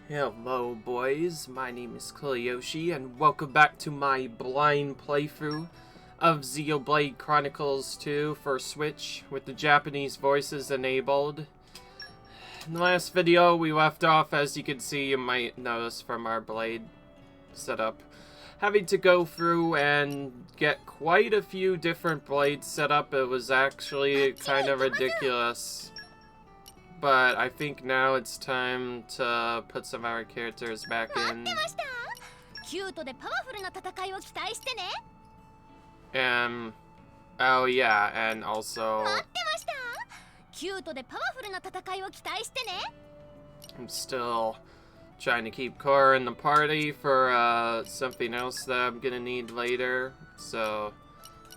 Hello boys, my name is Yoshi, and welcome back to my blind playthrough of Xenoblade Chronicles 2 for Switch with the Japanese voices enabled. In the last video we left off, as you can see, you might notice from our blade setup, having to go through and get quite a few different blades set up. It was actually kind of ridiculous. But I think now it's time to put some of our characters back in. Oh yeah, and also I'm still trying to keep Cora in the party for something else that I'm gonna need later. So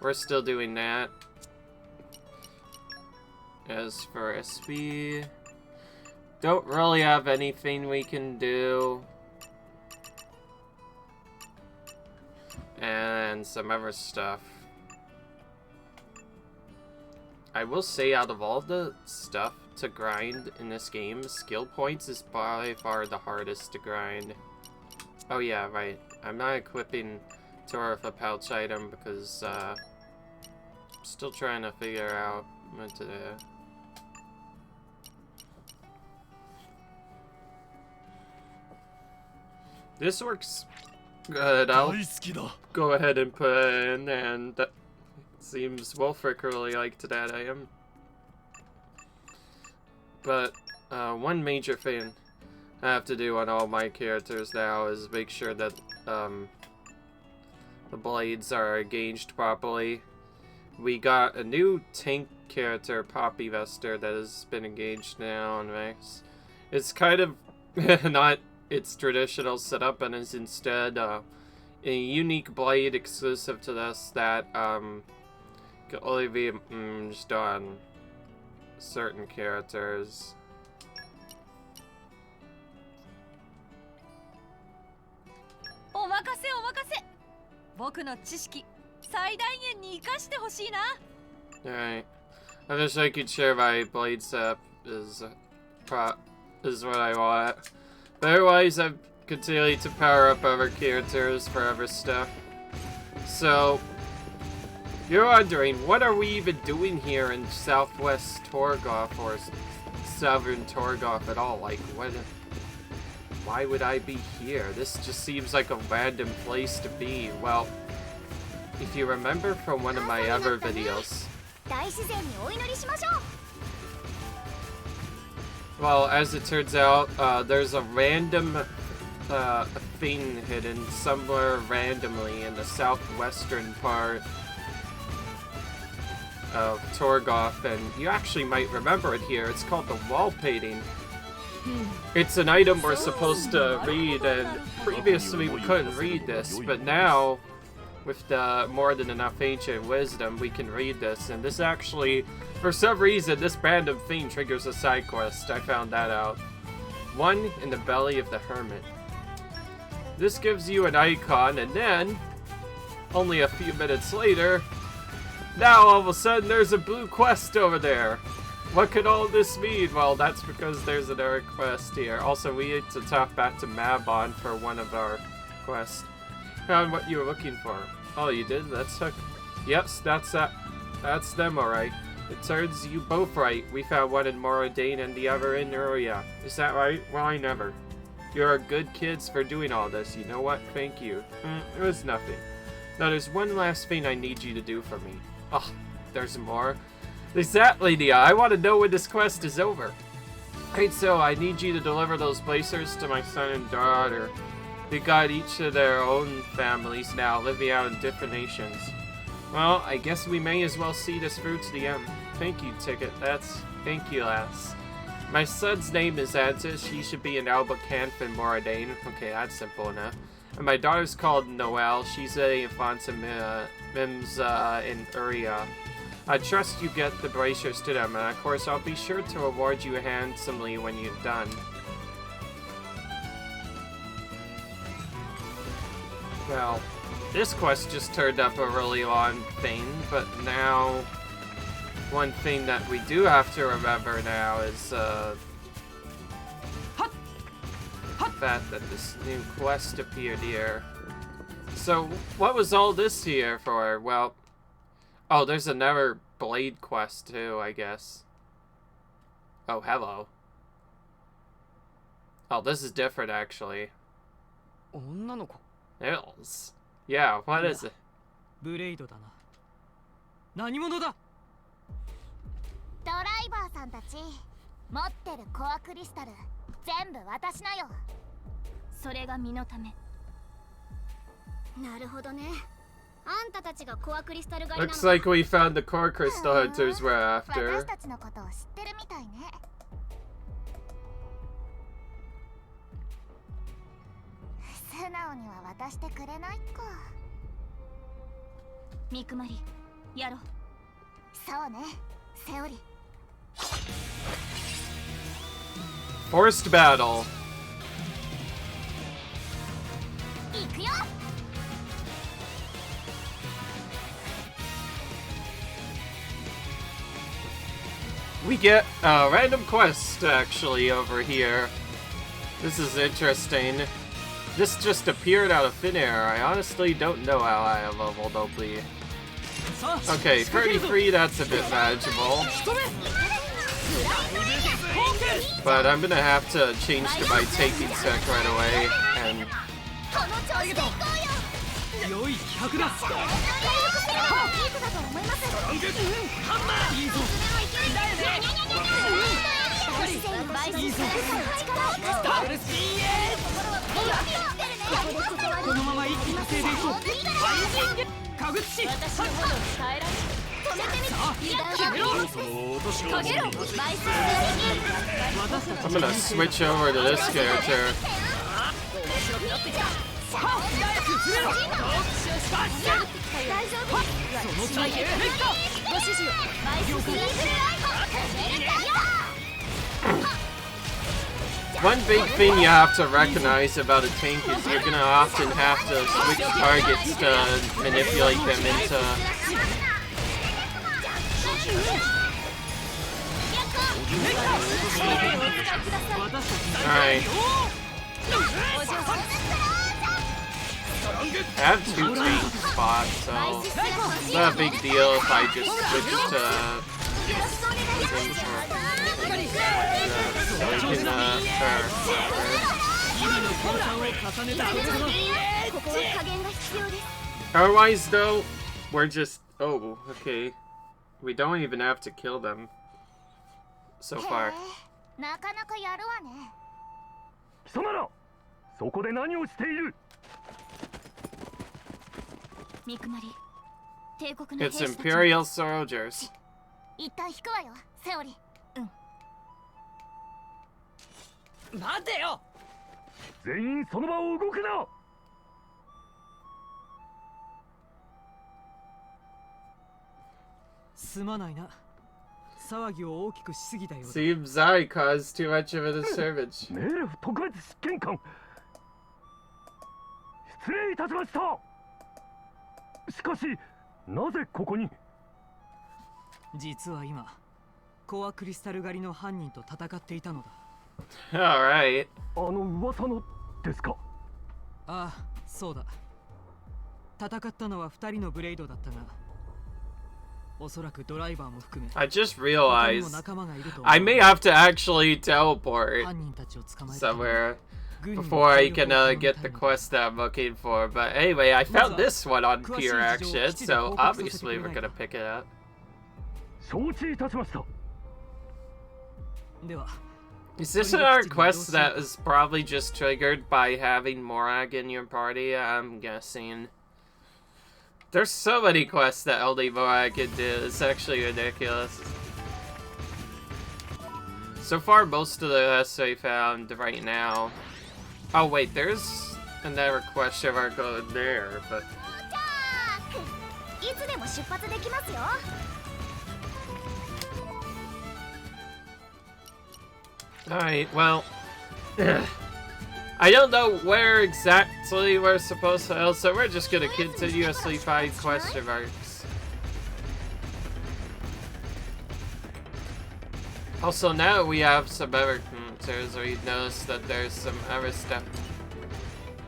we're still doing that. As for SB, don't really have anything we can do. And some other stuff. I will say, out of all the stuff to grind in this game, skill points is by far the hardest to grind. Oh yeah, right. I'm not equipping Tora with a pouch item because I'm still trying to figure out what to do. This works good. I'll go ahead and put it in, and that seems Wolfric really liked that item. But one major thing I have to do on all my characters now is make sure that the blades are gauged properly. We got a new tank character, Poppy Vester, that has been engaged now on Max. It's kind of not its traditional setup, and is instead a unique blade exclusive to this that can only be used on certain characters. Alright. I wish I could share my blade setup is what I want. But otherwise, I've continued to power up other characters for other stuff. So, you're wondering, what are we even doing here in Southwest Torgoth, or Southern Torgoth at all? Like, why would I be here? This just seems like a random place to be. Well, if you remember from one of my other videos, well, as it turns out, there's a random thing hidden somewhere randomly in the southwestern part of Torgoth, and you actually might remember it here. It's called the wall painting. It's an item we're supposed to read, and previously we couldn't read this, but now, with the more than enough ancient wisdom, we can read this. And this actually, for some reason, this random thing triggers a side quest. I found that out. One in the belly of the hermit. This gives you an icon, and then, only a few minutes later, now all of a sudden there's a blue quest over there. What could all this mean? Well, that's because there's another quest here. Also, we need to talk back to Mabon for one of our quests. Found what you were looking for. Oh, you did? That's took. Yes, that's them, alright. It turns you both right. We found one in Moradane and the other in Uria. Is that right? Well, I never. You're good kids for doing all this. You know what? Thank you. It was nothing. Now, there's one last thing I need you to do for me. Oh, there's more. Exactly, Nia. I want to know when this quest is over. Right, so I need you to deliver those placers to my son and daughter. They got each of their own families now, living out in different nations. Well, I guess we may as well see this through to the end. Thank you, Ticket. Thank you, lass. My son's name is Antis. He should be in Albucanth in Moradane. Okay, that's simple enough. And my daughter's called Noelle. She's a Infanta Mims in Uria. I trust you get the bracers to them, and of course I'll be sure to reward you handsomely when you've done. Well, this quest just turned up a really long thing, but now one thing that we do have to remember now is fact that this new quest appeared here. So, what was all this here for? Well, oh, there's another blade quest too, I guess. Oh, hello. Oh, this is different, actually. Ills. Yeah, what is it? ブレイドだな。何者だ？ドライバーさんたち、持ってるコアクリスタル全部私なよ。それが身のため。なるほどね。あんたたちがコアクリスタル狩りなの。Looks like we found the core crystal hunters we're after. 私たちのことを知ってるみたいね。素直には渡してくれないか。ミクマリ、やろう。そうね、セオリ。Forced battle. 行くよ。We get a random quest, actually, over here. This is interesting. This just appeared out of thin air. I honestly don't know how high a level they'll be. Okay, 33, that's a bit manageable. But I'm gonna have to change to my taking sec right away, and... I'm gonna switch over to this character. One big thing you have to recognize about a tank is you're gonna often have to switch targets to manipulate them into... Alright. I have 2 tank spots, so it's not a big deal if I just switch to... Otherwise, though, we're just... Oh, okay. We don't even have to kill them. So far. なかなかやるわね。貴様ら、そこで何をしている？ミクマリ、帝国の兵 It's 士たち Imperial soldiers. 一旦引くわよ、セオリ。待てよ。全員その場を動くな。すまないな。騒ぎを大きくしすぎたようだ。 Seems I caused too much of a disturbance. メーレフ特別執権官。失礼いたしました。しかし、なぜここに？実は今、コアクリスタル狩りの犯人と戦っていたのだ。Alright. あの噂のですか？ああ、そうだ。戦ったのは2人のブレイドだったが、おそらくドライバーも含め、 I just realized I may have to actually teleport 犯人たちを捕まえた somewhere before I can get the quest that I'm looking for. But anyway, I found this one on Pure Action, so obviously we're gonna pick it up. 承知いたしました。では、 Is this another quest that is probably just triggered by having Morag in your party? I'm guessing. There's so many quests that only Morag can do. It's actually ridiculous. So far, most of the quests I found right now. Oh wait, there's another quest if I go there, but. いつでも出発できますよ。 Alright, well, I don't know where exactly we're supposed to go, so we're just gonna continuously find question marks. Also, now we have some other... encounters, or you'd notice that there's some other stuff.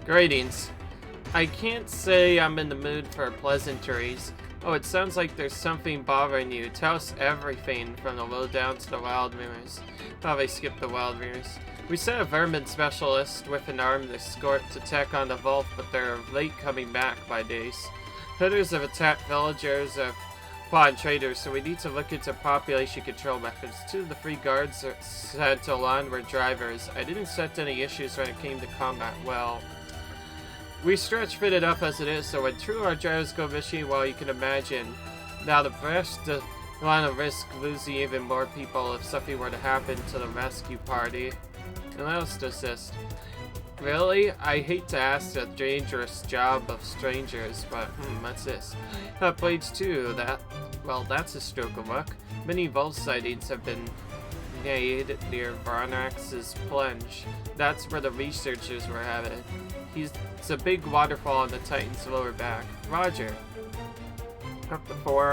Greetings. I can't say I'm in the mood for pleasantries. Oh, it sounds like there's something bothering you. Tell us everything, from the lowdown to the wild rumors. Oh, they skipped the wild rumors. We sent a vermin specialist with an armed escort to check on the vault, but they're late coming back by days. Hunters have attacked villagers of Quan traders, so we need to look into population control methods. 2 of the 3 guards sent along were drivers. I didn't set any issues when it came to combat. Well, we stretch fit it up as it is, so when true our drivers go missing, well, you can imagine. Now the rest want to risk losing even more people if something were to happen to the rescue party. And let us desist. Really? I hate to ask a dangerous job of strangers, but what's this? Blades 2, that's a stroke of luck. Many vault sightings have been made near Varnax's plunge. That's where the researchers were headed. It's a big waterfall on the Titan's lower back. Roger. Up the 4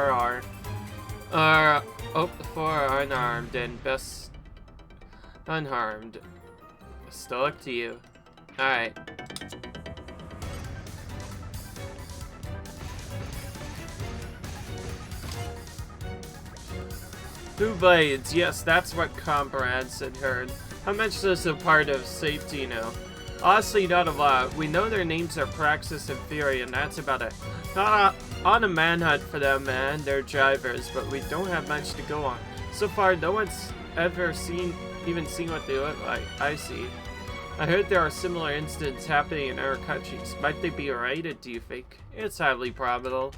are unarmed and best unharmed. Still up to you. Alright. 2 blades. Yes, that's what comrades had heard. How much is a part of safety now? Honestly, not a lot. We know their names are Praxis and Fury, and that's about it. Not on a manhunt for them and their drivers, but we don't have much to go on. So far, no one's ever even seen what they look like. I see. I heard there are similar incidents happening in other countries. Might they be related, do you think? It's highly probable.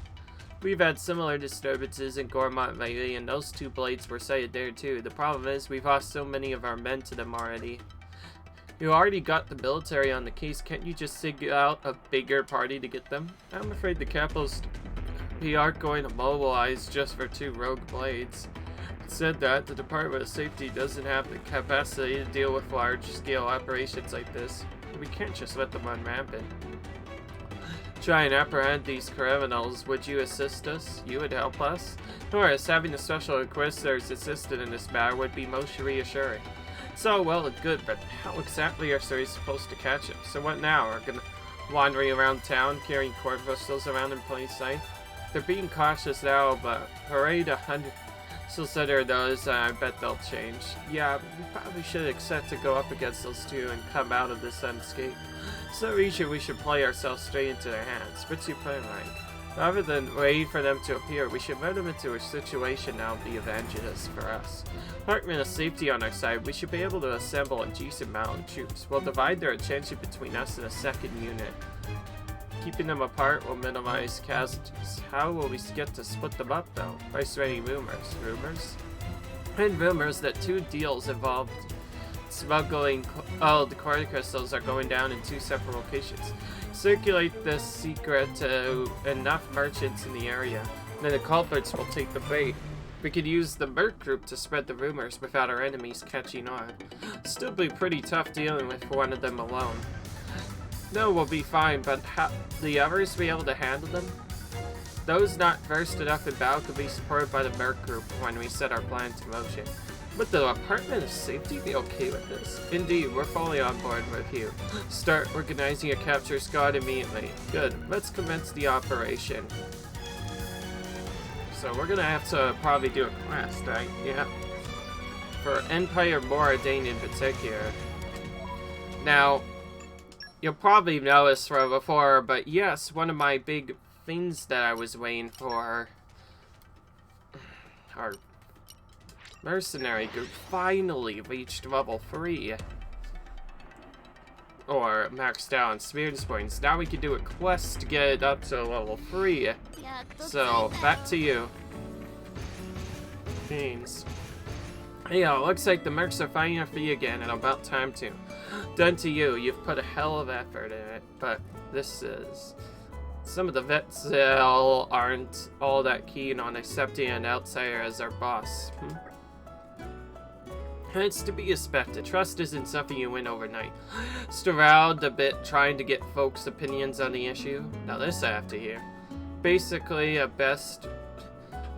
We've had similar disturbances in Gormont lately, and those 2 blades were sighted there too. The problem is, we've lost so many of our men to them already. You already got the military on the case, can't you just single out a bigger party to get them? I'm afraid the capitals aren't going to mobilize just for 2 rogue blades. Said that, the Department of Safety doesn't have the capacity to deal with large-scale operations like this. We can't just let them run rampant. Try and apprehend these criminals. Would you assist us? You would help us? Norris, having the Special Inquisitors assisted in this matter would be most reassuring. It's all well and good, but how exactly are we supposed to catch them? So what now? Are gonna wandering around town carrying corpuscles around in plain sight? They're being cautious now, but parade 100 Solicitor those, I bet they'll change. Yeah, we probably should accept to go up against those 2 and come out of this unscathed. So we should play ourselves straight into their hands. What's your plan like? Rather than wait for them to appear, we should run them into a situation that will be advantageous for us. Department of Safety on our side, we should be able to assemble a decent amount of troops. We'll divide their attention between us and a second unit. Keeping them apart will minimize casualties. How will we get to split them up, though? By spreading rumors. Rumors? And rumors that 2 deals involved smuggling the quarter crystals are going down in 2 separate locations. Circulate this secret to enough merchants in the area, then the culprits will take the bait. We could use the Merc group to spread the rumors without our enemies catching on. Still be pretty tough dealing with one of them alone. No, we'll be fine, but how the others be able to handle them? Those not versed enough in battle could be supported by the Merc group when we set our plan to motion. Would the Department of Safety be okay with this? Indeed, we're fully on board with you. Start organizing a capture squad immediately. Good, let's commence the operation. So we're gonna have to probably do a quest, right? Yeah. For Empire Moradane in particular. Now, you'll probably know this from before, but yes, one of my big things that I was waiting for, our mercenary group finally reached level 3. Or maxed out on experience points. Now we can do a quest to get it up to level 3. So, back to you. Means. Yeah, looks like the mercs are fighting for you again, and about time to. Done to you. You've put a hell of effort in it, but this is... Some of the vets aren't all that keen on accepting an outsider as our boss. It's to be expected. Trust isn't something you win overnight. Just around a bit trying to get folks' opinions on the issue. Now this I have to hear. Basically,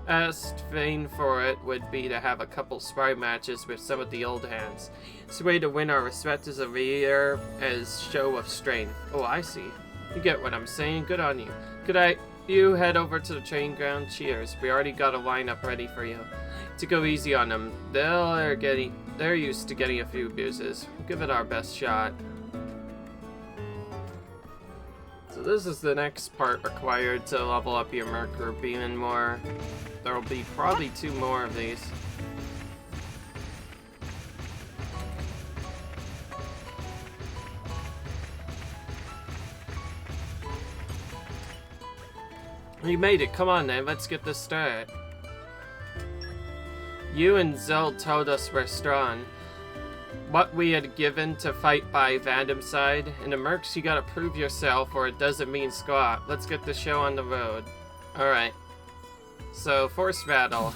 Best thing for it would be to have a couple sparring matches with some of the old hands. It's a way to win our respect as a leader, as show of strength. Oh, I see. You get what I'm saying. Good on you. You head over to the training ground. Cheers. We already got a lineup ready for you. To go easy on them. They're used to getting a few abuses. We'll give it our best shot. So this is the next part required to level up your merc group even more. There'll be probably 2 more of these. You made it. Come on then, let's get this started. You and Zell told us we're strong. What we had given to fight by Vandom's side. In the mercs, you gotta prove yourself or it doesn't mean squat. Let's get the show on the road. Alright. So, force battle.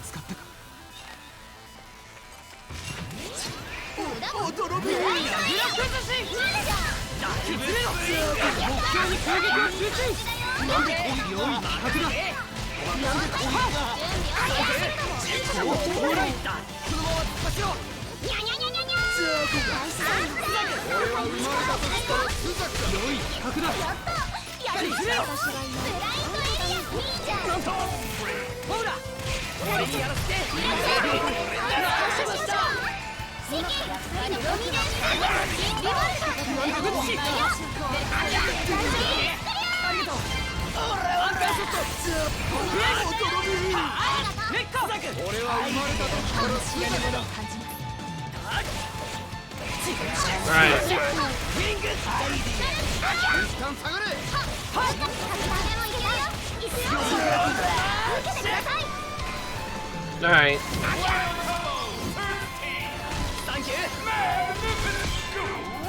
Alright.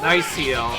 Nice heal.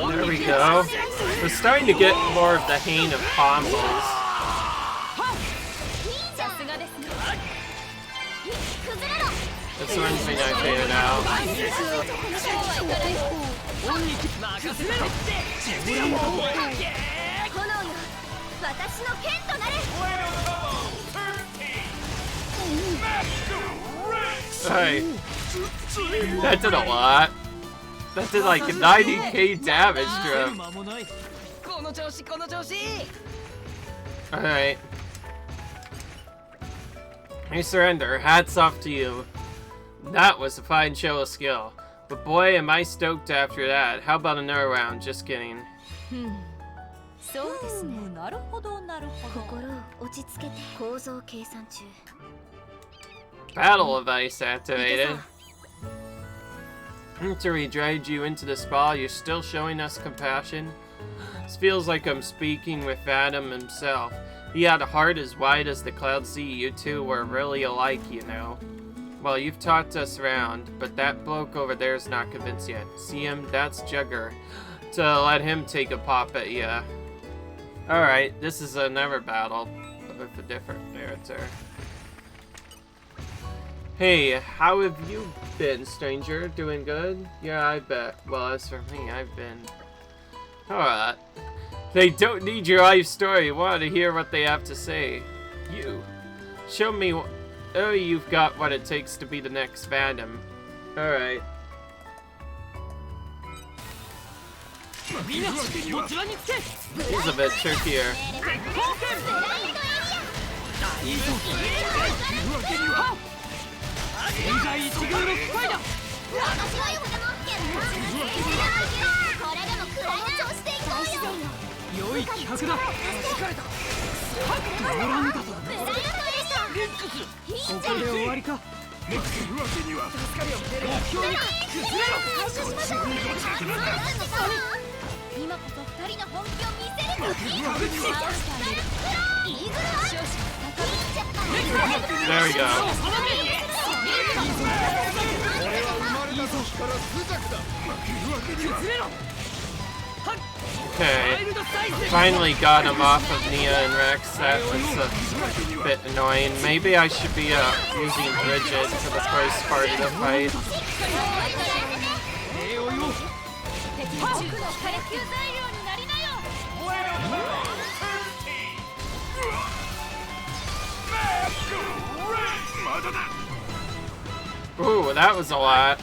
There we go. We're starting to get more of the hang of combos. This one's been I figured out. Hey, that did a lot. That did like 90k damage to him. Alright. You surrender. Hats off to you. That was a fine show of skill. But boy, am I stoked after that. How about another round? Just kidding. Battle device activated. After we dragged you into the spa, you're still showing us compassion? This feels like I'm speaking with Adam himself. He had a heart as wide as the Cloud Sea. You two were really alike, you know. Well, you've talked us around, but that bloke over there's not convinced yet. See him? That's Jugger. To let him take a pop at ya. Alright, this is another battle with a different character. Hey, how have you been, stranger? Doing good? Yeah, I bet. Well, as for me, I've been... Alright. They don't need your life story. You want to hear what they have to say. You. Show me... Oh, you've got what it takes to be the next Vandom. Alright. He's a bit trickier. 良い気迫だ。通らんだと。ここで終わりか。目標に崩れろ。今こそ二人の本気を見せる時。イーグルThere we go. Okay, finally got him off of Nia and Rex. That was a bit annoying. Maybe I should be using Bridget for the first part of the fight. Ooh, that was a lot.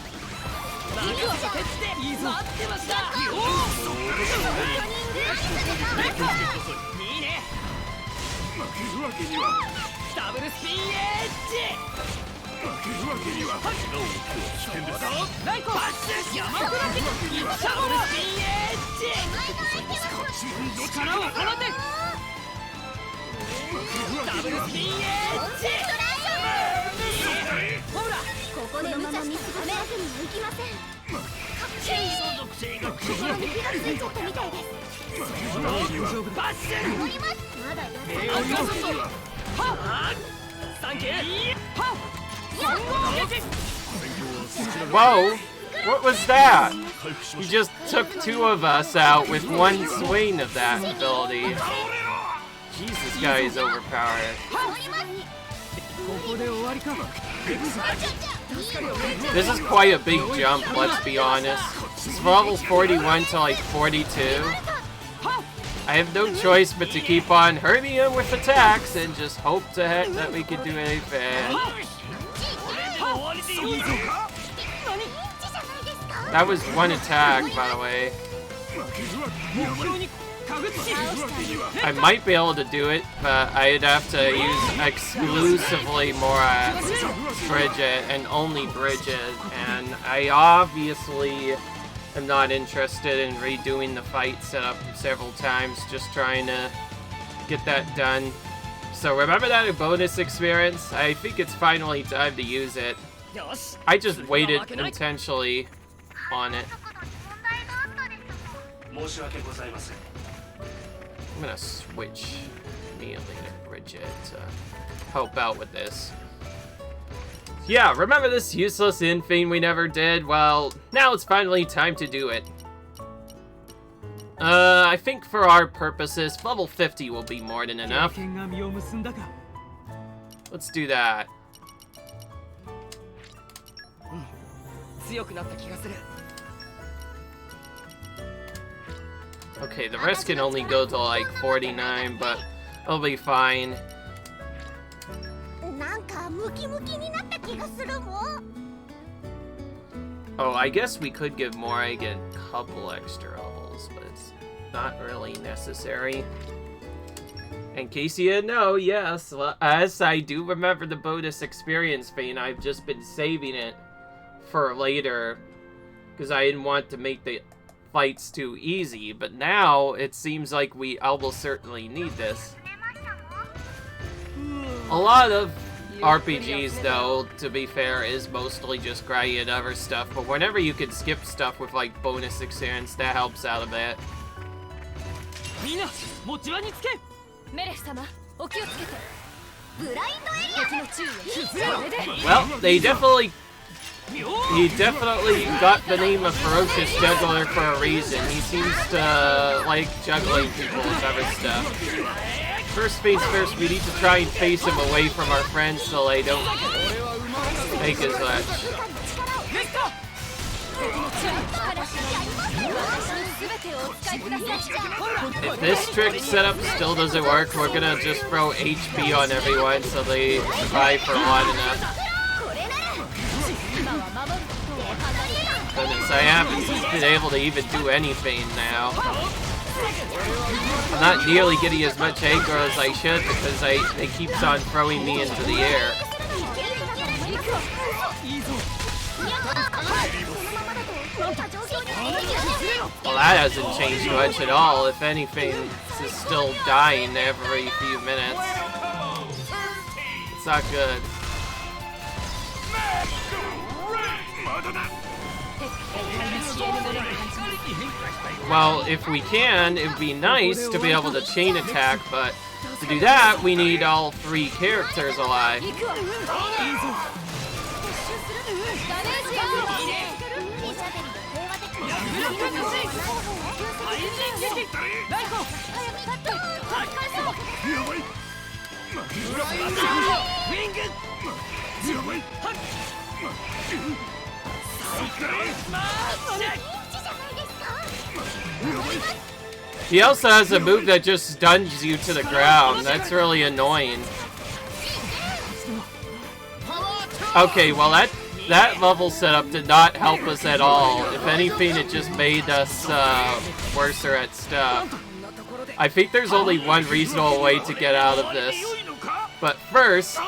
Whoa! What was that? He just took two of us out with one swing of that ability. Jeez, this guy is overpowered. This is quite a big jump, let's be honest. It's from level 41 to like 42. I have no choice but to keep on hurting him with attacks and just hope to heck that we can do anything. That was one attack, by the way. I might be able to do it, but I'd have to use exclusively more Bridget and only Bridget, and I obviously am not interested in redoing the fight setup several times, just trying to get that done. So remember that bonus experience? I think it's finally time to use it. I just waited intentionally on it. I'm gonna switch immediately to Bridget to help out with this. Yeah, remember this useless thing we never did? Well, now it's finally time to do it. I think for our purposes, level 50 will be more than enough. Let's do that. Okay, the rest can only go to like 49, but it'll be fine. Oh, I guess we could give Morig a couple extra levels, but it's not really necessary. In case you didn't know, yes, as I do remember the bonus experience thing, I've just been saving it for later, because I didn't want to make the fights too easy, but now it seems like we almost certainly need this. A lot of RPGs, though, to be fair, is mostly just grinding other stuff, but whenever you can skip stuff with like bonus experience, that helps out a bit. Well, he definitely got the name of Ferocious Juggler for a reason. He seems to like juggling people with other stuff. First things first, we need to try and face him away from our friends so they don't take as much. If this trick setup still doesn't work, we're gonna just throw HP on everyone so they survive for long enough. Goodness, I haven't been able to even do anything now. I'm not nearly getting as much aggro as I should because it keeps on throwing me into the air. Well, that hasn't changed much at all. If anything, it's still dying every few minutes. It's not good. Well, if we can, it would be nice to be able to chain attack, but to do that, we need all 3 characters alive. He also has a move that just stuns you to the ground. That's really annoying. Okay, well that level setup did not help us at all. If anything, it just made us worse at stuff. I think there's only one reasonable way to get out of this. But first,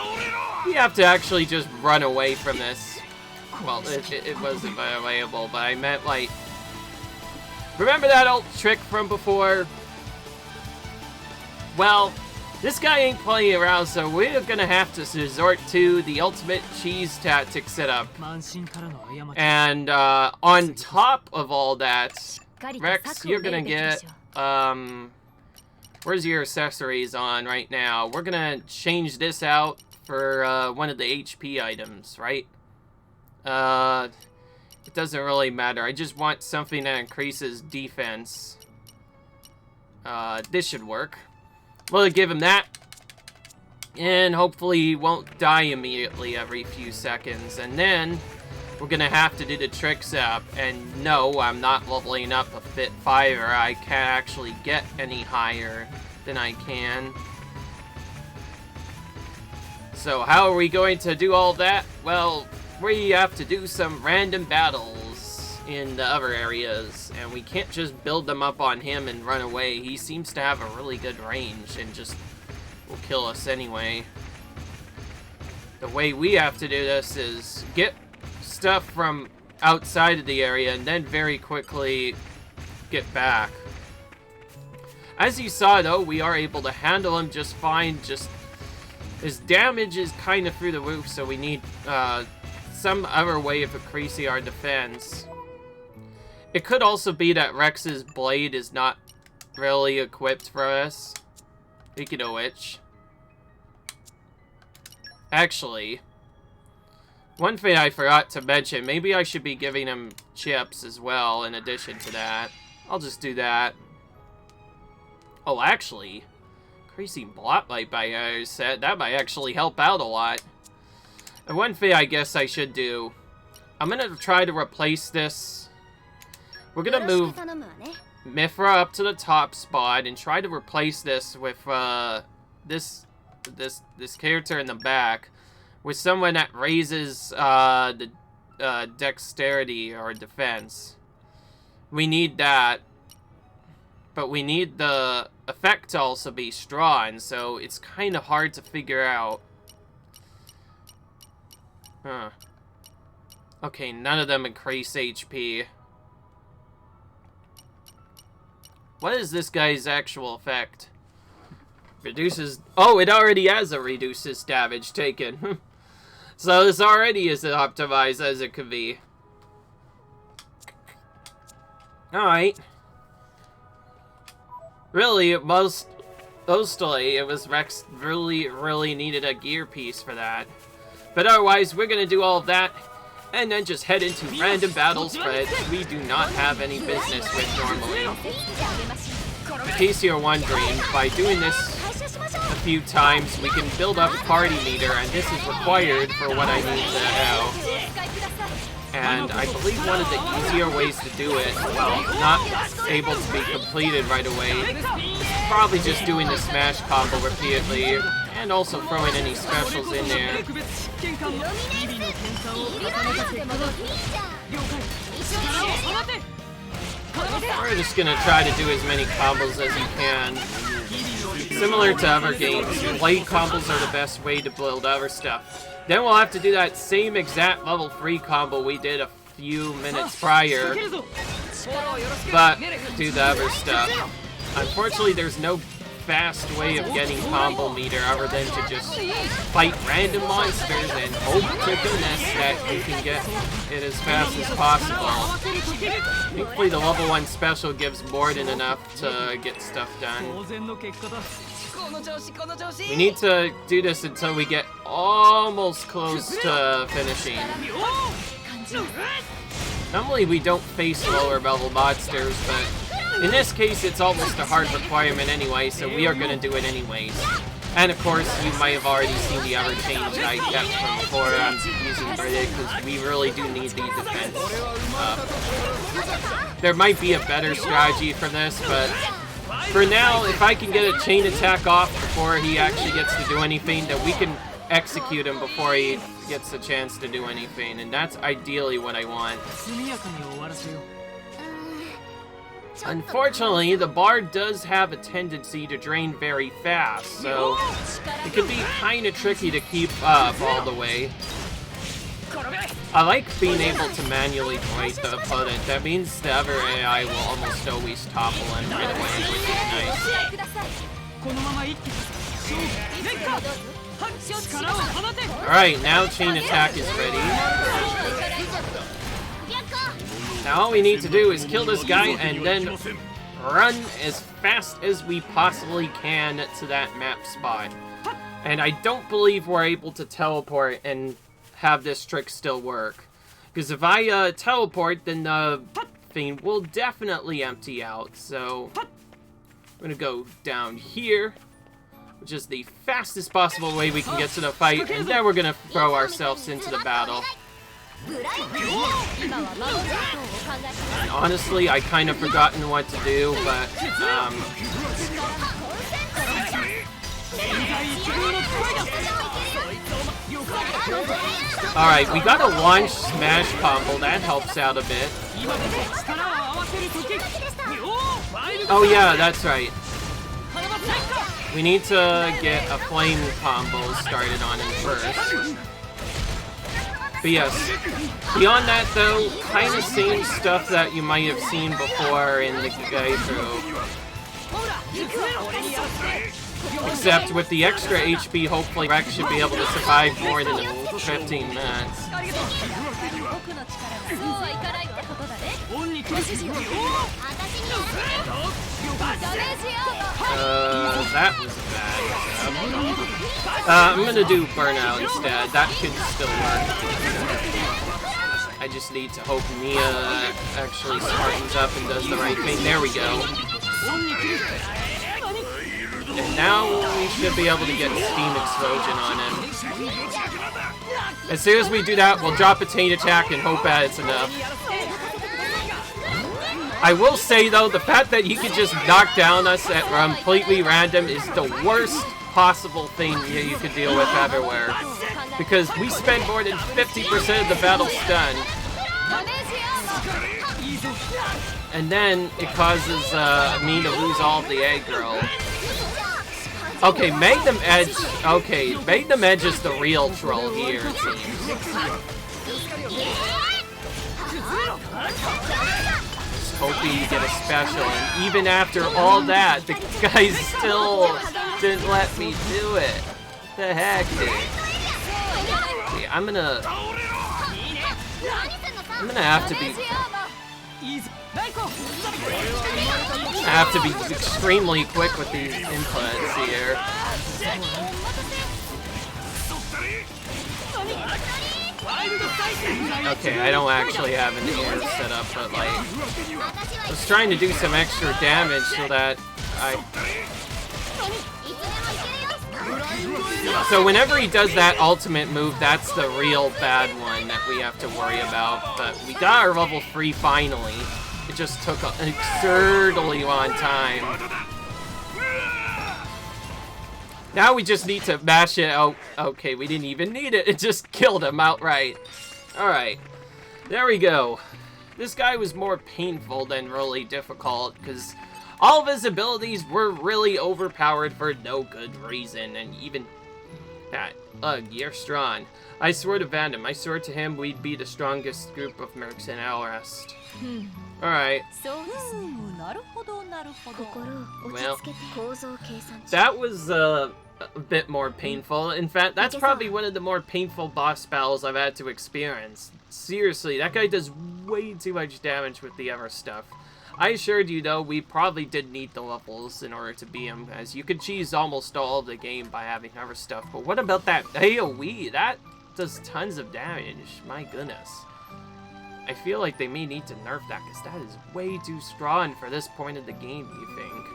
we have to actually just run away from this. Well, it wasn't viable, but I meant, like... Remember that old trick from before? Well, this guy ain't playing around, so we're gonna have to resort to the ultimate cheese tactic setup. And, on top of all that, Rex, you're gonna get, where's your accessories on right now? We're gonna change this out for, one of the HP items, right? It doesn't really matter. I just want something that increases defense. This should work. We'll give him that. And hopefully he won't die immediately every few seconds. And then we're gonna have to do the tricks up. And no, I'm not leveling up a Fit Fighter. I can't actually get any higher than I can. So how are we going to do all that? Well, we have to do some random battles in the other areas, and we can't just build them up on him and run away. He seems to have a really good range and just will kill us anyway. The way we have to do this is get stuff from outside of the area and then very quickly get back. As you saw, though, we are able to handle him just fine. Just his damage is kind of through the roof, so we need some other way of increasing our defense. It could also be that Rex's blade is not really equipped for us. Speaking of which, actually, one thing I forgot to mention, maybe I should be giving him chips as well in addition to that. I'll just do that. Oh, actually, increasing blot light by our set, that might actually help out a lot. And one thing I guess I should do, I'm going to try to replace this. We're going to move Mithra up to the top spot and try to replace this with this character in the back with someone that raises the dexterity or defense. We need that, but we need the effect to also be strong, so it's kind of hard to figure out. Huh. Okay, none of them increase HP. What is this guy's actual effect? Reduces... Oh, it already has a reduces damage taken. So this already is as optimized as it could be. Alright. Really, mostly, it was Rex really needed a gear piece for that. But otherwise, we're gonna do all of that, and then just head into random battles that we do not have any business with normally. In case you're wondering, by doing this a few times, we can build up a party meter, and this is required for what I need to know. And I believe one of the easier ways to do it, well, not able to be completed right away, is probably just doing the smash combo repeatedly, and also throwing any specials in there. We're just gonna try to do as many combos as you can. Similar to other games, blade combos are the best way to build other stuff. Then we'll have to do that same exact level 3 combo we did a few minutes prior, but do the other stuff. Unfortunately, there's no fast way of getting combo meter other than to just fight random monsters and hope to goodness that you can get it as fast as possible. Thankfully, the level 1 special gives more than enough to get stuff done. We need to do this until we get almost close to finishing. Normally we don't face lower level monsters, but in this case it's almost a hard requirement anyway, so we are going to do it anyways. And of course, you might have already seen the other change I kept from before I'm using British, because we really do need the defense up. There might be a better strategy for this, but for now, if I can get a chain attack off before he actually gets to do anything, then we can execute him before he gets a chance to do anything, and that's ideally what I want. Unfortunately, the bard does have a tendency to drain very fast, so it can be kinda tricky to keep up all the way. I like being able to manually fight the opponent. That means the other AI will almost always topple and get away, which is nice. Alright, now chain attack is ready. Now all we need to do is kill this guy and then run as fast as we possibly can to that map spot. And I don't believe we're able to teleport and have this trick still work. Because if I teleport, then the thing will definitely empty out. So I'm gonna go down here, which is the fastest possible way we can get to the fight, and then we're gonna throw ourselves into the battle. And honestly, I kind of forgotten what to do, but alright, we got a launch smash combo, that helps out a bit. Oh yeah, that's right. We need to get a flame combo started on him first. But yes, beyond that though, kind of same stuff that you might have seen before in the playthrough. Except with the extra HP, hopefully Rex should be able to survive more than 15 minutes. That was bad. I'm gonna do Burnout instead. That could still work. I just need to hope Mia actually smartens up and does the right thing. There we go. And now we should be able to get Steam Explosion on him. As soon as we do that, we'll drop a chain attack and hope that it's enough. I will say though, the fact that you can just knock down us at completely random is the worst possible thing you could deal with everywhere. Because we spend more than 50% of the battle stunned. And then it causes me to lose all of the aggro. Okay, Magnum Edge. Okay, Magnum Edge is the real troll here, it seems. Just hoping to get a special, and even after all that, the guy still didn't let me do it. The heck, dude. Okay, I'm gonna have to be. I have to be extremely quick with these inputs here. Okay, I don't actually have an air set up, but like, I was trying to do some extra damage so that So whenever he does that ultimate move, that's the real bad one that we have to worry about. But we got our level 3 finally. It just took an absurdly long time. Now we just need to mash it out. Okay, we didn't even need it. It just killed him outright. Alright. There we go. This guy was more painful than really difficult, because all of his abilities were really overpowered for no good reason, and Cat. Ugh, you're strong. I swore to Vandam. I swore to him we'd be the strongest group of mercs in Alrest. Alright. Well, that was a bit more painful. In fact, that's probably one of the more painful boss battles I've had to experience. Seriously, that guy does way too much damage with the Ever stuff. I assured you, though, we probably did need the levels in order to beat him, as you could cheese almost all of the game by having Ever stuff. But what about that AoE? That does tons of damage. My goodness. I feel like they may need to nerf that, because that is way too strong for this point of the game, you think?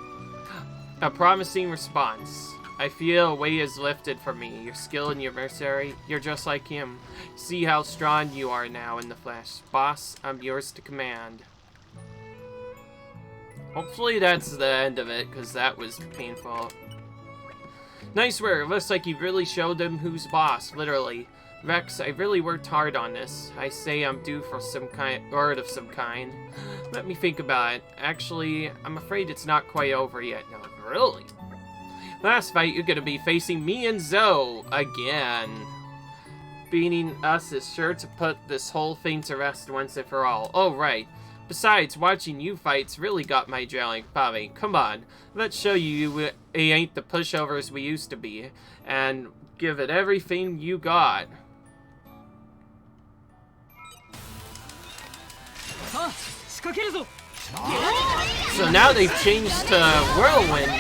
A promising response. I feel a weight is lifted from me. Your skill and your adversary, you're just like him. See how strong you are now in the flesh. Boss, I'm yours to command. Hopefully that's the end of it, because that was painful. Nice work. Looks like you really showed them who's boss, literally. Rex, I really worked hard on this. I say I'm due for some word of some kind. Let me think about it. Actually, I'm afraid it's not quite over yet. No, really? Last fight, you're gonna be facing me and Zoe again. Beating us is sure to put this whole thing to rest once and for all. Oh, right. Besides, watching you fights really got my adrenaline pumping. Come on, let's show you we ain't the pushovers we used to be, and give it everything you got. So now they've changed to Whirlwind.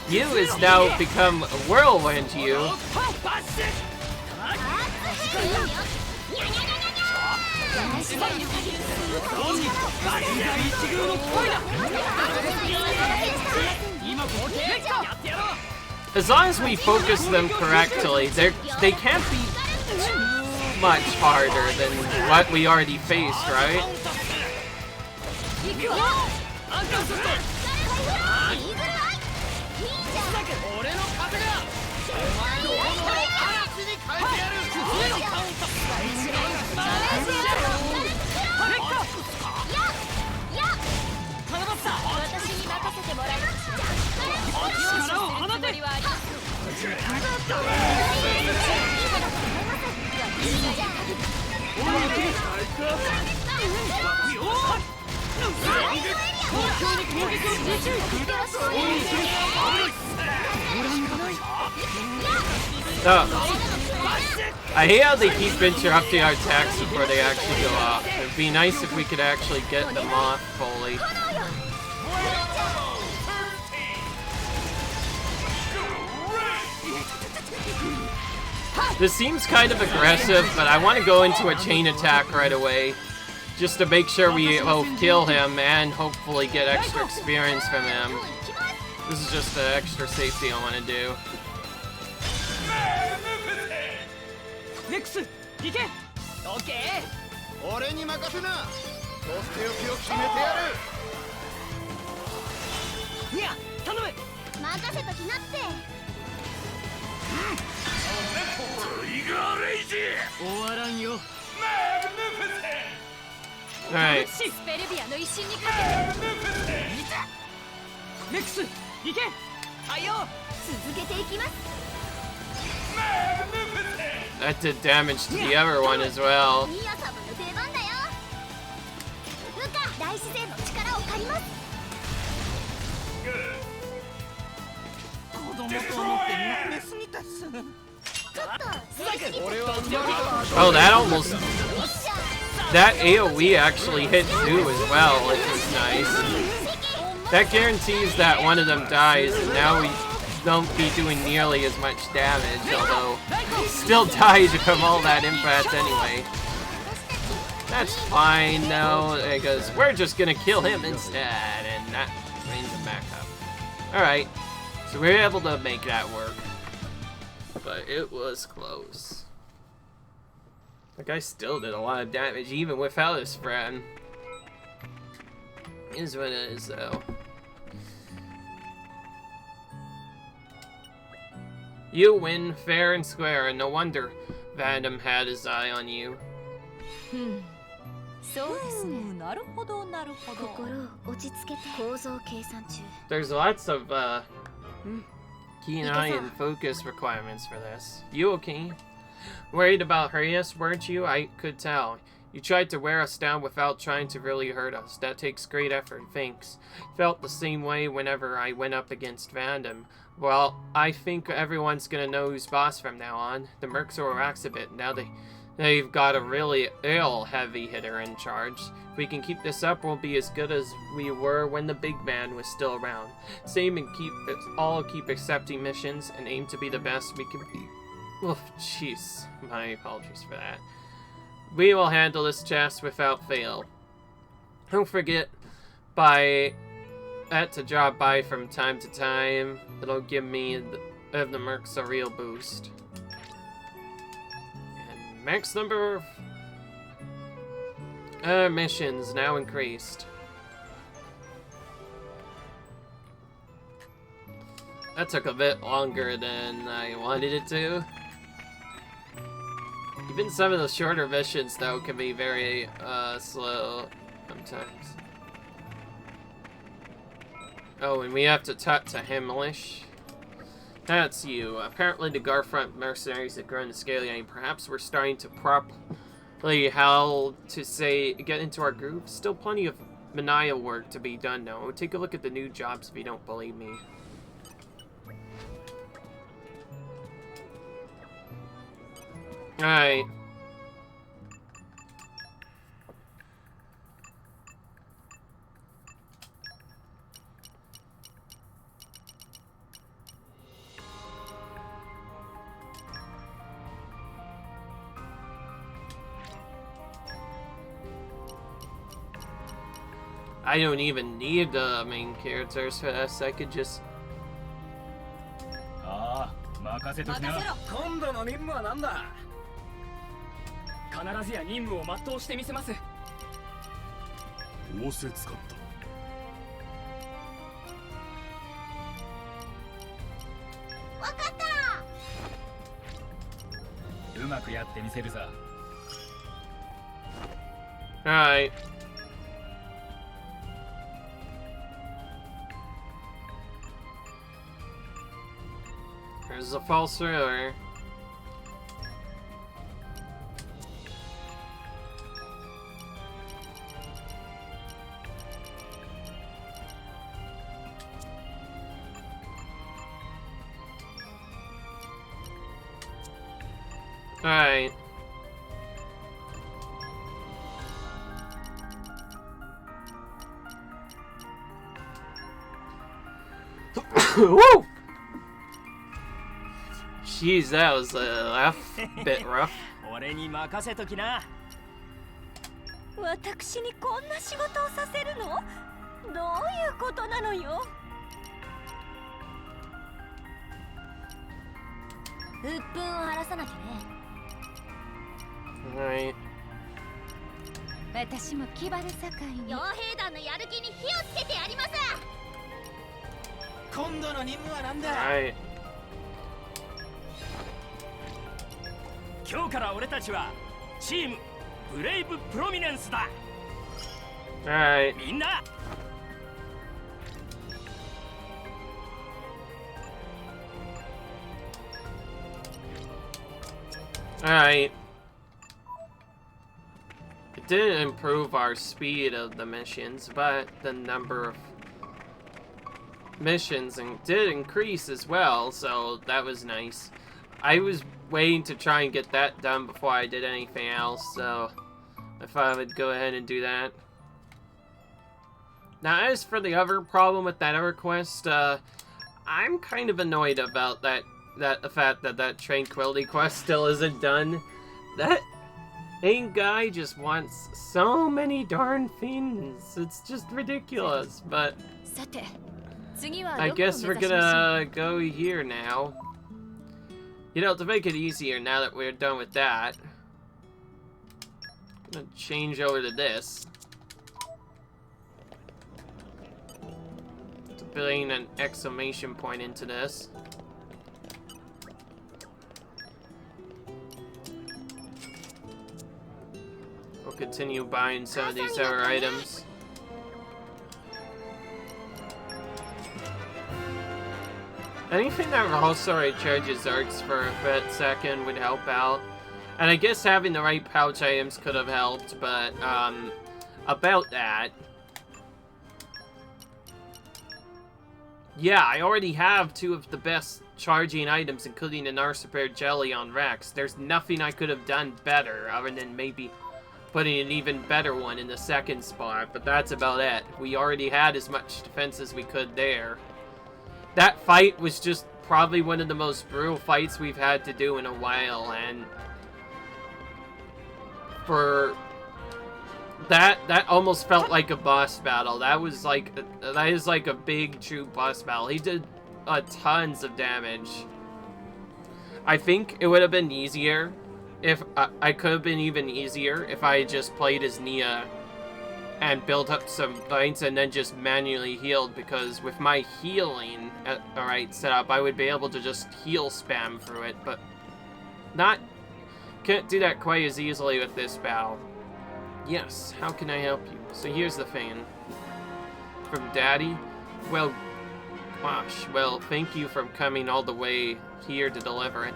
You is now become Whirlwind, you. As long as we focus them correctly, they can't be too much harder than what we already faced, right? I hate how they keep interrupting our attacks before they actually go off. It'd be nice if we could actually get them off fully. This seems kind of aggressive, but I want to go into a chain attack right away, just to make sure we both kill him and hopefully get extra experience from him. This is just the extra safety I want to do. Alright. That did damage to the other one as well. Oh, that almost... That AoE actually hit Zoo as well, which was nice. That guarantees that one of them dies, and now we don't be doing nearly as much damage, although still dies from all that impact anyway. That's fine, though, because we're just gonna kill him instead, and that brings him back up. Alright, so we were able to make that work. But it was close. The guy still did a lot of damage, even without his friend. Is what it is, though. You win fair and square, and no wonder Vandam had his eye on you. There's lots of Keen eye and focus requirements for this. You okay? Worried about us, weren't you? I could tell. You tried to wear us down without trying to really hurt us. That takes great effort, thanks. Felt the same way whenever I went up against Vandom. Well, I think everyone's gonna know who's boss from now on. The Mercs will relax a bit now they've got a really ill heavy hitter in charge. If we can keep this up, we'll be as good as we were when the big man was still around. Same and keep accepting missions and aim to be the best we can be. Oof, jeez. My apologies for that. We will handle this task without fail. Don't forget to drop by from time to time. It'll give me the Mercs a real boost. And max number of missions now increased. That took a bit longer than I wanted it to. Even some of the shorter missions, though, can be very slow sometimes. Oh, and we have to talk to Himmlish. That's you. Apparently the Garfront mercenaries have grown to scale, perhaps we're starting to properly, get into our groove. Still plenty of menial work to be done, though. Take a look at the new jobs if you don't believe me. Alright. I don't even need the main characters for this. I could just...今度の任務は何だ。必ずや任務を全うしてみせます。仰せつかった。わかった。うまくやってみせるさ。Alright. There's a false ruler. Alright. Woo! Jeez, that was a bit rough. 俺に任せときな。私にこんな仕事をさせるの？どういうことなのよ。鬱憤を晴らさなきゃね。Alright. 私も気張るさかいに。傭兵団のやる気に火をつけてやります。今度の任務は何だ。Alright. 今日から俺たちはチームブレイブプロミネンスだ。Alright. みんな。Alright. It didn't improve our speed of the missions, but the number of missions did increase as well, so that was nice. I was waiting to try and get that done before I did anything else, so I thought I would go ahead and do that. Now, as for the other problem with that other quest, I'm kind of annoyed about the fact that Tranquility quest still isn't done. That guy just wants so many darn things. It's just ridiculous, but I guess we're gonna go here now. You know, to make it easier now that we're done with that, I'm gonna change over to this. To putting an exclamation point into this. We'll continue buying some of these other items. Anything that also recharges Zergs for a bit second would help out. And I guess having the right pouch items could have helped, but, about that. Yeah, I already have 2 of the best charging items, including the Narsaper Jelly on Rex. There's nothing I could have done better, other than maybe putting an even better one in the second spot, but that's about it. We already had as much defense as we could there. That fight was just probably one of the most brutal fights we've had to do in a while, and for that almost felt like a boss battle. That is like a big true boss battle. He did tons of damage. I think it would have been easier if I could have been even easier if I just played as Nia and built up some points and then just manually healed, because with my healing at the right setup, I would be able to just heal spam through it, but can't do that quite as easily with this battle. Yes, how can I help you? So here's the thing. From Daddy? Well, gosh, well, thank you for coming all the way here to deliver it.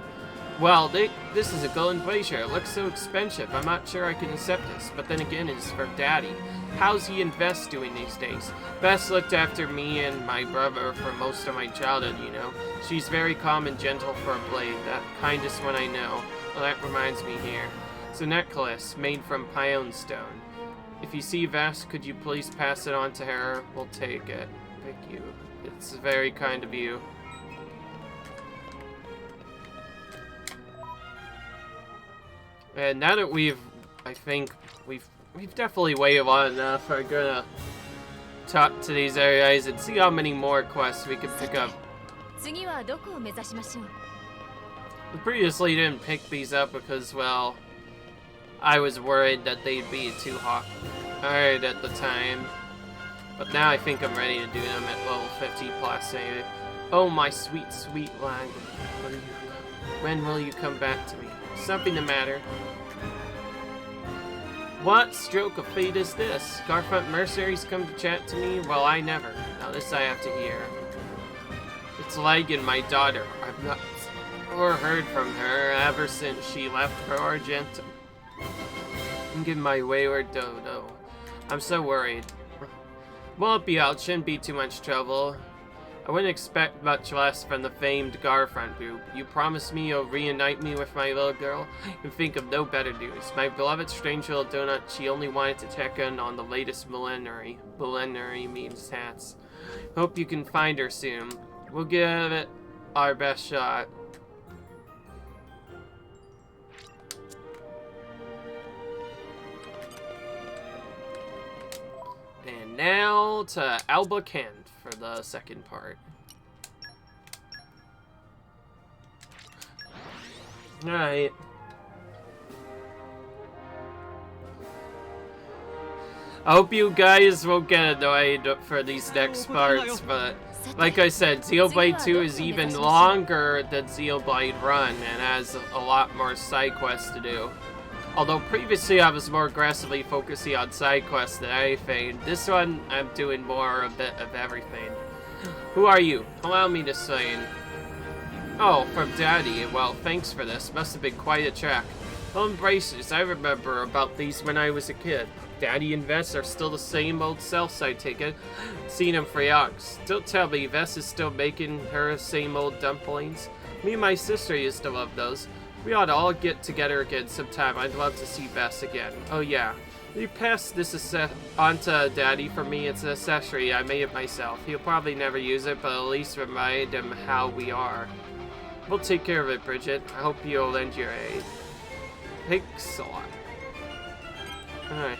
Well, this is a golden glacier. It looks so expensive. I'm not sure I can accept this, but then again, it's for Daddy. How's he invest doing these days? Bess looked after me and my brother for most of my childhood, you know. She's very calm and gentle for a blade, the kindest one I know. Well, that reminds me here. It's a necklace made from Pione stone. If you see Vess, could you please pass it on to her? We'll take it. Thank you. It's very kind of you. And now that I think we've definitely waited long enough. We're gonna talk to these areas and see how many more quests we can pick up. We previously didn't pick these up because, well, I was worried that they'd be too hard at the time. But now I think I'm ready to do them at level 50 plus anyway. Oh, my sweet, sweet lag. When will you come back to me? Something the matter. What stroke of fate is this? Garfront mercenaries come to chat to me? Well, I never. Now this I have to hear. It's Lagan, my daughter. I've not or heard from her ever since she left for Argentum. Give my wayward dodo. I'm so worried. Won't be out, shouldn't be too much trouble. I wouldn't expect much less from the famed Garfront group. You promised me you'll reunite me with my little girl? I can think of no better news. My beloved strange little donut, she only wanted to check in on the latest millenary. Millenary means hats. Hope you can find her soon. We'll give it our best shot. And now to Alba Kent for the second part. Alright. I hope you guys won't get annoyed for these next parts, but like I said, Xenoblade 2 is even longer than Xenoblade Run and has a lot more side quests to do. Although previously I was more aggressively focusing on side quests than anything, this one I'm doing more a bit of everything. Who are you? Allow me to sign. Oh, from Daddy. Well, thanks for this. Must have been quite a check. Home braces. I remember about these when I was a kid. Daddy and Vess are still the same old selves, I take it. Seen them for yonks. Don't tell me Vess is still making her same old dumplings. Me and my sister used to love those. We ought to all get together again sometime. I'd love to see Vess again. Oh yeah. You pass this on to Daddy for me. It's an accessory. I made it myself. He'll probably never use it, but at least remind him how we are. We'll take care of it, Bridget. I hope you'll lend your aid. Thanks a lot. Alright.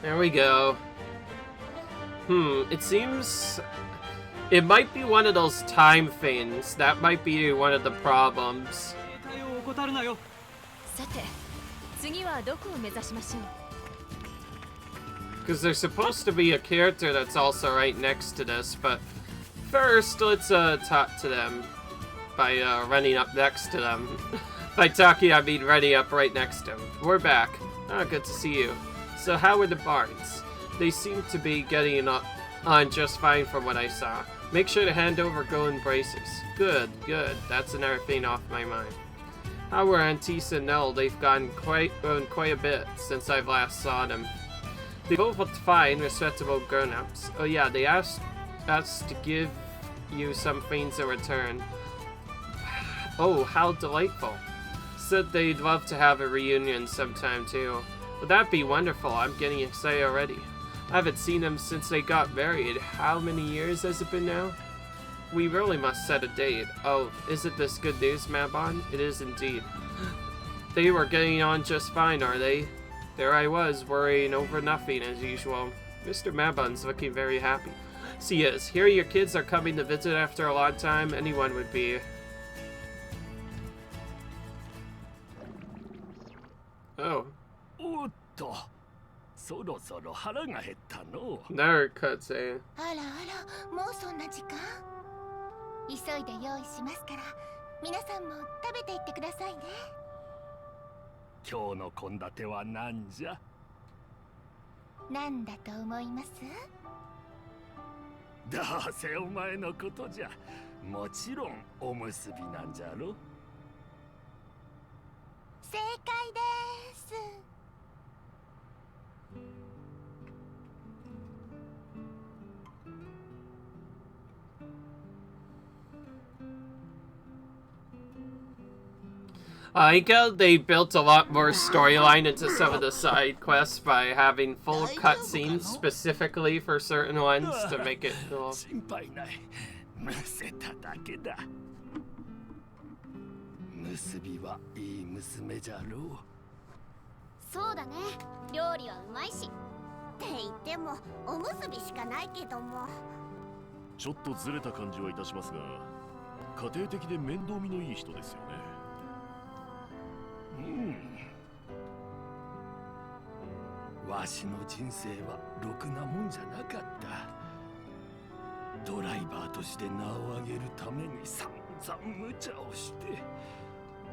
There we go. It seems... It might be one of those time things. That might be one of the problems. Because there's supposed to be a character that's also right next to this, but first let's talk to them by running up next to them. By talking, I mean running up right next to him. We're back. Oh, good to see you. So how were the barns? They seem to be getting on just fine from what I saw. Make sure to hand over golden braces. Good, good. That's another thing off my mind. How were Antissa and Nell? They've grown quite a bit since I've last saw them. They both looked fine, respectable grown-ups. Oh yeah, they asked us to give you some things in return. Oh, how delightful. Said they'd love to have a reunion sometime too. Would that be wonderful? I'm getting excited already. I haven't seen them since they got married. How many years has it been now? We really must set a date. Oh, isn't this good news, Mabon? It is indeed. They were getting on just fine, are they? There I was, worrying over nothing as usual. Mr. Mabon's looking very happy. So yes, here your kids are coming to visit after a long time. Anyone would be. Oh. おっと、そろそろ腹が減ったの。Another cutscene. あらあら、もうそんな時間？急いで用意しますから、皆さんも食べていってくださいね。今日の献立は何じゃ？何だと思います？どうせお前のことじゃ。もちろんおむすびなんじゃろ。正解です。I get they built a lot more storyline into some of the side quests by having full cutscenes specifically for certain ones to make it cool. 心配ない。むせただけだ。結びはいい娘じゃろう。そうだね。料理はうまいし。って言ってもおむすびしかないけども。ちょっとずれた感じはいたしますが、家庭的で面倒見のいい人ですよね。わしの人生はろくなもんじゃなかった。ドライバーとして名を上げるために散々無茶をして、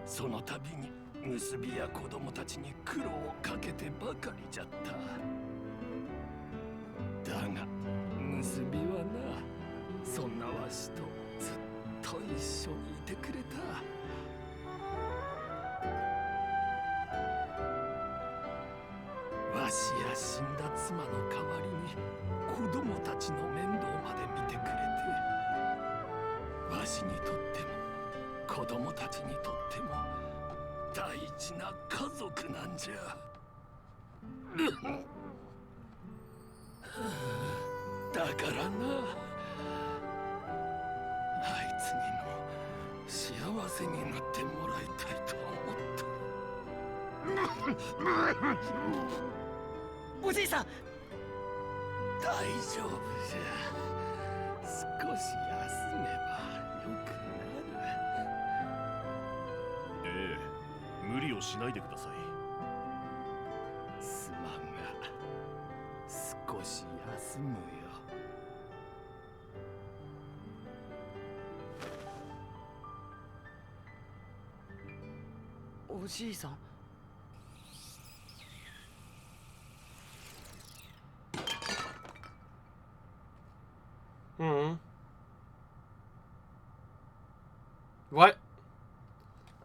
その度に結びや子供たちに苦労をかけてばかりじゃった。だが結びはな、そんなわしとずっと一緒にいてくれた。わしや死んだ妻の代わりに子供たちの面倒まで見てくれて、わしにとっても子供たちにとっても大事な家族なんじゃ。だからな、あいつにも幸せになってもらいたいと思った。おじいさん、大丈夫じゃ。少し休めばよくなる。ええ、無理をしないでください。すまんが少し休むよ。おじいさん。What?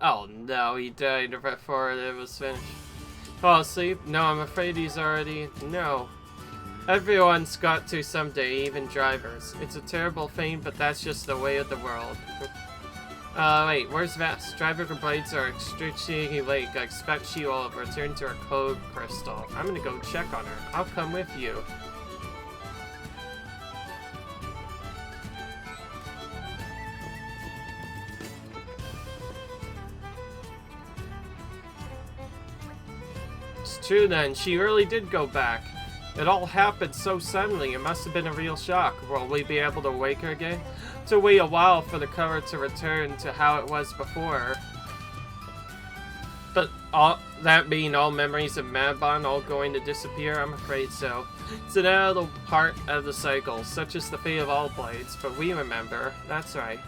Oh no, he died before it was finished. Fall asleep? No, I'm afraid he's already... No. Everyone's got to someday, even drivers. It's a terrible thing, but that's just the way of the world. Wait, where's Vess? Driver complaints are excruciatingly late. I expect she will return to her code crystal. I'm gonna go check on her. I'll come with you. It's true then, she really did go back. It all happened so suddenly, it must have been a real shock. Will we be able to wake her again? To wait a while for the cover to return to how it was before. But that mean all memories of Mabon all going to disappear? I'm afraid so. It's an inevitable part of the cycle, such is the fate of all blades, but we remember. That's right.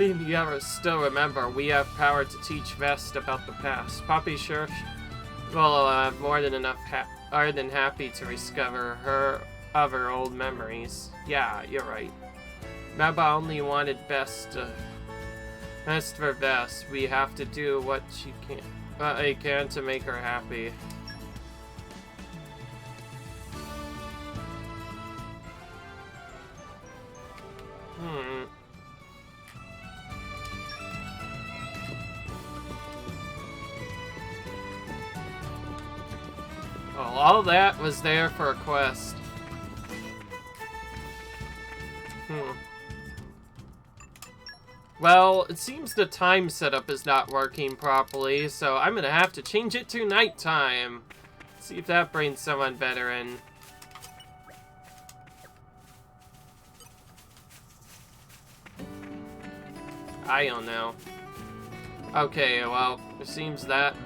Hoping you ever still remember, we have power to teach Vest about the past. Poppy sure will have more than enough are than happy to discover her old memories. Yeah, you're right. Meba only wanted best for Vest. We have to do what I can to make her happy. Well, all that was there for a quest. Well, it seems the time setup is not working properly, so I'm gonna have to change it to nighttime. See if that brings someone better in. I don't know. Okay, well, it seems that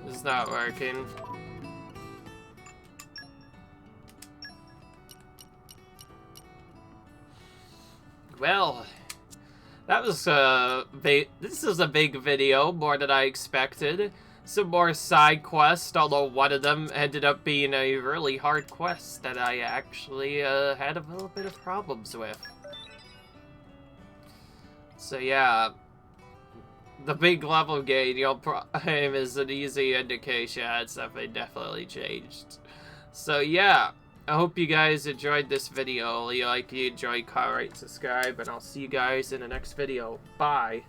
is not working. Well, that was this is a big video, more than I expected. Some more side quests, although one of them ended up being a really hard quest that I actually had a little bit of problems with. So yeah, the big level gain is an easy indication that something definitely changed. So yeah, I hope you guys enjoyed this video. If you enjoyed, comment, rate, subscribe, and I'll see you guys in the next video. Bye.